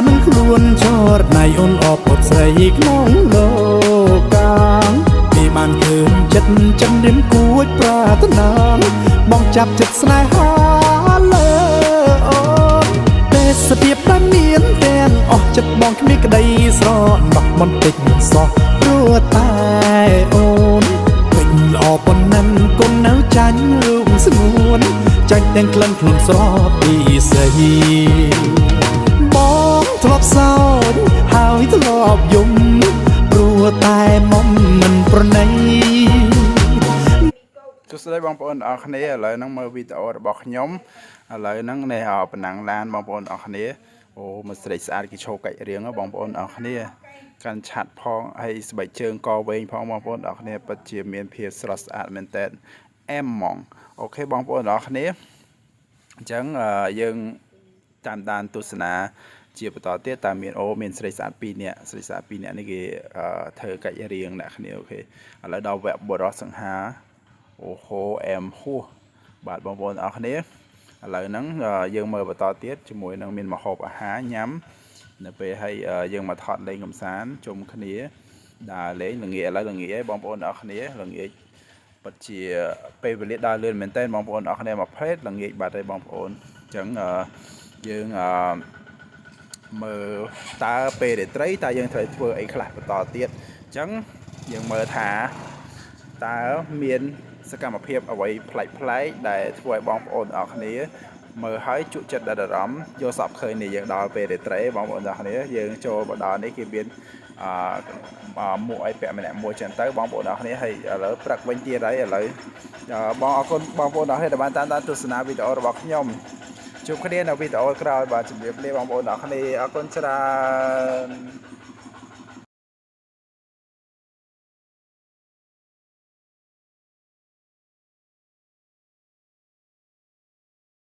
នឹងខ្លួនចរណៃអូនអពុតស្រីក្នុងលោកកាងពីបានឃើញចិត្តចិនរៀមគួចប្រាថ្នាបងចាប់ចិត្តស្នេហាលើអូនទេសភាពបានមានទាំងអស់ចិត្តបងគ្មានក្តីស្រណោះបន្តិចសោះព្រោះតែអូនពេញល្អប៉ុណ្ណឹងគុំនៅចាញ់រូបស្ងួនចាញ់ទាំងក្លិនខ្លួនស្រស់ពីស្រីបងធ្លាប់សោចហើយធ្លាប់យំព្រោះតែមុំមិនប្រណីសួស្តីបងប្អូនអរគ្នាឥឡូវហ្នឹងមើលវីដេអូរបស់ខ្ញុំឥឡូវហ្នឹងនៅប៉ុណ្ណឹងឡានបងប្អូនអរគ្នាអូមកស្រីស្អាតគេឈោកាច់រៀងបងប្អូនអរគ្នាកាន់ឆាត់ផងហើយស្បែកជើងកវែងផងបងប្អូនអរគ្នាពិតជាមានភាពស្រស់ស្អាតមែនតើអែមហ្មងអូខេបងប្អូនអរគ្នាអញ្ចឹងយើងតាមដានទស្សនាជាបន្តទៀតតើមានស្រីស្អាត2នាក់ស្រីស្អាត2នាក់នេះគេធ្វើកាច់រៀងអ្នកគ្នាអូខេឥឡូវដល់វគ្គបរិសសង្ហាអូហូអែមហួសបាទបងប្អូនអរគ្នាឥឡូវហ្នឹងយើងមើលបន្តទៀតជាមួយនឹងមានម្ហូបអាហារញ៉ាំនៅពេលឲ្យយើងមកថតលេងកំសាន្តជុំគ្នាដើរលេងល្ងាចឥឡូវល្ងាចឯងបងប្អូនអរគ្នាល្ងាចពិតជាពេលវេលាដើរលឿនមែនតើបងប្អូនអរគ្នាមកភេទល្ងាចបាត់ហើយបងប្អូនអញ្ចឹងយើងមើលតើពេលរាត្រីតើយើងត្រូវធ្វើអីខ្លះបន្តទៀតអញ្ចឹងយើងមើលថាតើមានសកម្មភាពអ្វីប្លែកៗដែលធ្វើឲ្យបងប្អូនអរគ្នាមើលឲ្យជក់ចិត្តដល់អារម្មណ៍យកសពឃើញនេះយើងដល់ពេលរាត្រីបងប្អូនអរគ្នាយើងចូលមកដល់នេះគេមានមួកឲ្យពាក់ម្នាក់មួយចឹងទៅបងប្អូនអរគ្នាហើយឥឡូវព្រឹកវិញទៀតហើយឥឡូវបងអរគុណបងប្អូនអរគ្នាដែលបានតាមដានទស្សនាវីដេអូរបស់ខ្ញុំជួបគ្នានៅវីដេអូក្រោយបាទជម្រាបលាបងប្អូនអរគ្នាអរគុណច្រើន